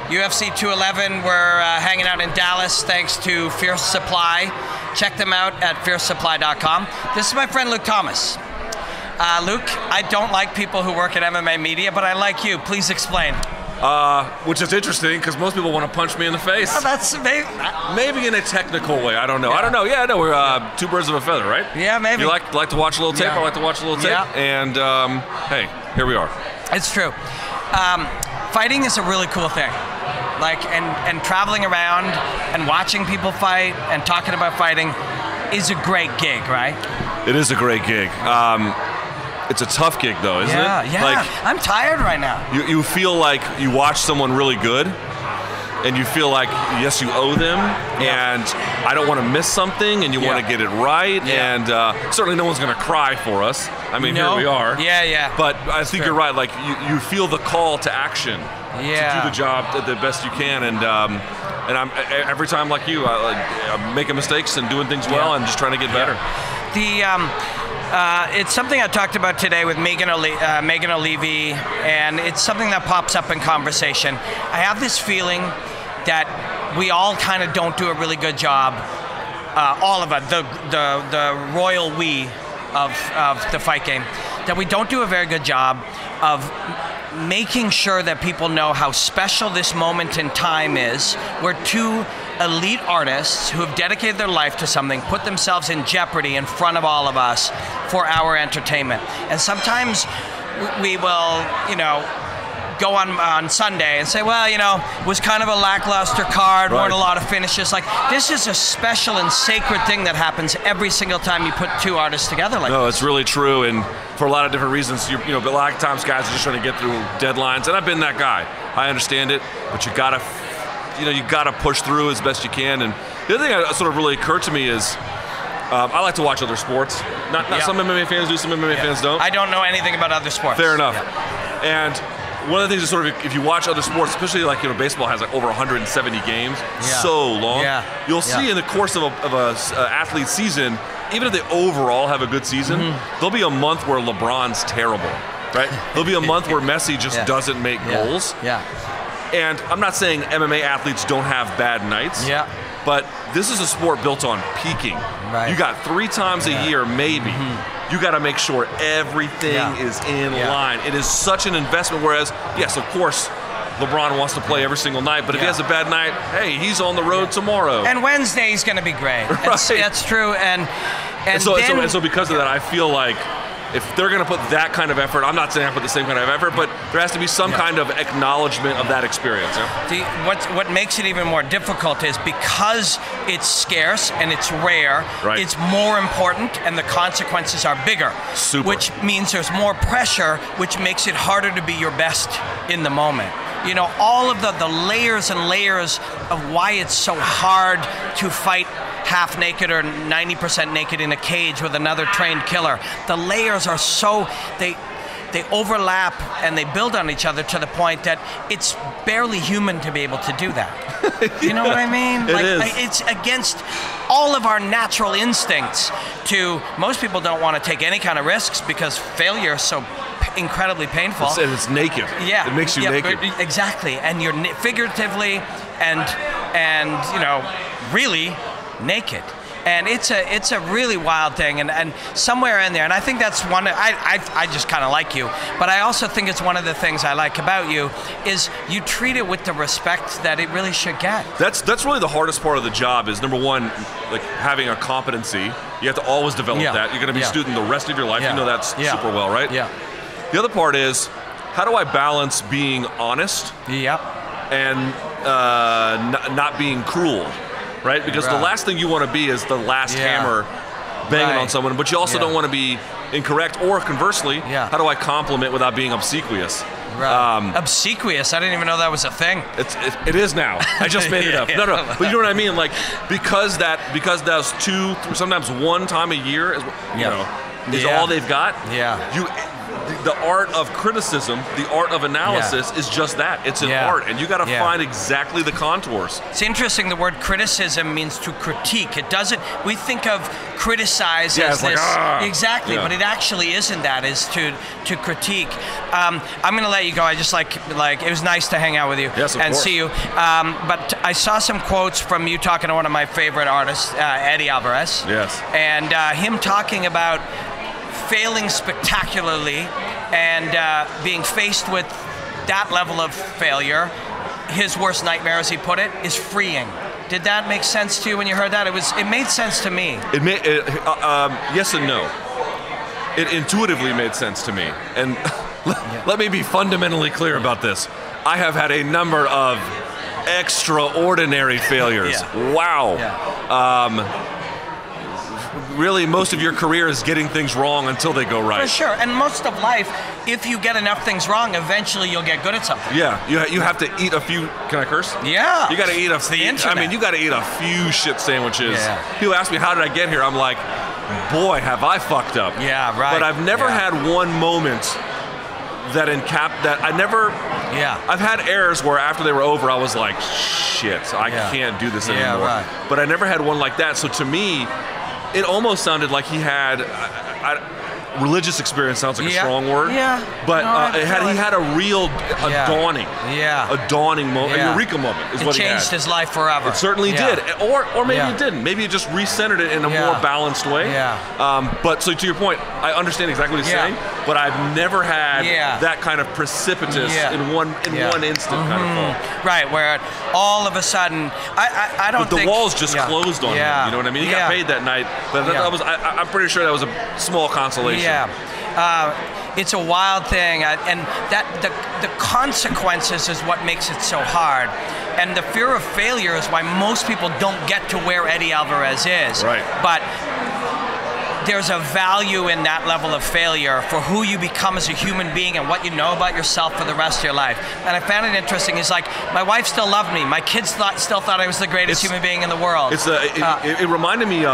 UFC 211. We're hanging out in Dallas thanks to Fierce Supply. Check them out at fiercesupply.com. This is my friend Luke Thomas. Luke, I don't like people who work at MMA media, but I like you. Please explain. Which is interesting because most people want to punch me in the face. Oh, that's maybe in a technical way. I don't know. Yeah, no, we're two birds of a feather, right? Yeah, maybe. You like to watch a little tape? Yeah. I like to watch a little tape. Yeah. And hey, here we are. It's true. Fighting is a really cool thing. And traveling around and watching people fight and talking about fighting is a great gig, right? It is a great gig. It's a tough gig, though, isn't it? Yeah. I'm tired right now. You feel like you watch someone really good, and you feel like, yes, you owe them, and I don't want to miss something, and you want to get it right, and certainly no one's going to cry for us. I mean, here we are. Yeah. But I think you're right. Like, you feel the call to action to do the job the best you can, and I'm every time, like you, I'm making mistakes and doing things well and just trying to get better. It's something I talked about today with Megan O'Leary, and it's something that pops up in conversation. I have this feeling that we all kind of don't do a really good job, all of us, the royal we of the fight game, that we don't do a very good job of making sure that people know how special this moment in time is, where two elite artists who have dedicated their life to something put themselves in jeopardy in front of all of us for our entertainment. And sometimes we will, go on Sunday and say, well, it was kind of a lackluster card, weren't a lot of finishes. Like, this is a special and sacred thing that happens every single time you put two artists together like this. No, it's really true, and for a lot of different reasons. But a lot of times guys are just trying to get through deadlines, and I've been that guy. I understand it, but you gotta push through as best you can. And the other thing that sort of really occurred to me is I like to watch other sports. Not some MMA fans do, some MMA fans don't. I don't know anything about other sports. Fair enough. And one of the things is sort of, if you watch other sports, especially like baseball has like over 170 games, so long. You'll see in the course of a athlete's season, even if they overall have a good season, there'll be a month where LeBron's terrible, right? There'll be a month where Messi just doesn't make goals. And I'm not saying MMA athletes don't have bad nights, but this is a sport built on peaking. You got 3 times a year, maybe. You got to make sure everything is in line. It is such an investment, whereas, yes, of course, LeBron wants to play every single night, but if he has a bad night, hey, he's on the road tomorrow. And Wednesday's going to be great. That's true. And so because of that, I feel like if they're going to put that kind of effort, I'm not saying I put the same kind of effort, but there has to be some kind of acknowledgement of that experience. What makes it even more difficult is because it's scarce and it's rare, it's more important and the consequences are bigger. Which means there's more pressure, which makes it harder to be your best in the moment. All of the layers and layers of why it's so hard to fight half naked or 90% naked in a cage with another trained killer. The layers are so, they overlap and they build on each other to the point that it's barely human to be able to do that. You know what I mean? It's against all of our natural instincts most people don't want to take any kind of risks because failure is so incredibly painful. It's naked. Yeah. It makes you naked. Exactly. And you're figuratively and really naked. And it's a really wild thing, and somewhere in there, and I think that's one, I just kind of like you, but I also think it's one of the things I like about you is you treat it with the respect that it really should get. That's really the hardest part of the job is, number one, like having a competency. You have to always develop that. You're going to be a student the rest of your life. You know that super well, right? Yeah. The other part is, how do I balance being honest and not being cruel? Right? Because the last thing you want to be is the last hammer banging on someone, but you also don't want to be incorrect, or conversely, how do I compliment without being obsequious? Obsequious? I didn't even know that was a thing. It is now. I just made it up. No, but you know what I mean? Like, because that's 2, sometimes 1 time a year is all they've got. the art of criticism, the art of analysis is just that. It's an art, and you got to find exactly the contours. It's interesting. The word criticism means to critique. It doesn't. We think of criticize as this exactly, but it actually isn't. That is to critique. I'm going to let you go. I just like it was nice to hang out with you and see you. But I saw some quotes from you talking to one of my favorite artists, Eddie Alvarez. Yes. And him talking about failing spectacularly and being faced with that level of failure. His worst nightmare, as he put it, is freeing. Did that make sense to you when you heard that? It made sense to me. Yes and no. It intuitively made sense to me. And let me be fundamentally clear about this. I have had a number of extraordinary failures. Wow. Really, most of your career is getting things wrong until they go right. For sure, and most of life, if you get enough things wrong, eventually you'll get good at something. Yeah, you have to eat a few. Can I curse? Yeah. You got to eat a few. I mean, you got to eat a few shit sandwiches. Yeah. People ask me, how did I get here? I'm like, boy, have I fucked up. Yeah, right. But I've never had one moment that I never. Yeah. I've had errors where after they were over, I was like, shit, I can't do this anymore. Right. But I never had one like that. So to me, it almost sounded like he had religious experience. Sounds like a strong word. Yeah. But he had a real dawning moment, a eureka moment is what he had. It changed his life forever. It certainly did. Or maybe it didn't. Maybe it just recentered it in a more balanced way. Yeah. But so to your point, I understand exactly what you're saying, but I've never had that kind of precipitous in one instant kind of fall. Right, where all of a sudden, I don't think... the walls just closed on him, you know what I mean? He got paid that night, but I'm pretty sure that was a small consolation. Yeah, it's a wild thing, and that the consequences is what makes it so hard. And the fear of failure is why most people don't get to where Eddie Alvarez is. Right. But there's a value in that level of failure for who you become as a human being and what you know about yourself for the rest of your life. And I found it interesting. It's like, my wife still loved me. My kids still thought I was the greatest human being in the world. It reminded me,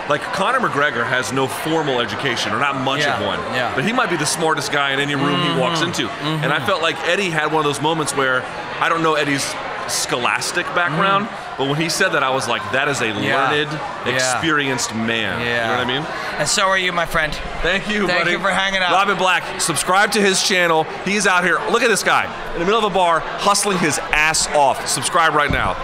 like Conor McGregor has no formal education, or not much of one, but he might be the smartest guy in any room he walks into. And I felt like Eddie had one of those moments where, I don't know Eddie's scholastic background, but when he said that, I was like, that is a learned, experienced man. You know what I mean? And so are you, my friend. Thank you, buddy. Thank you for hanging out. Robin Black, subscribe to his channel. He's out here. Look at this guy in the middle of a bar hustling his ass off. Subscribe right now.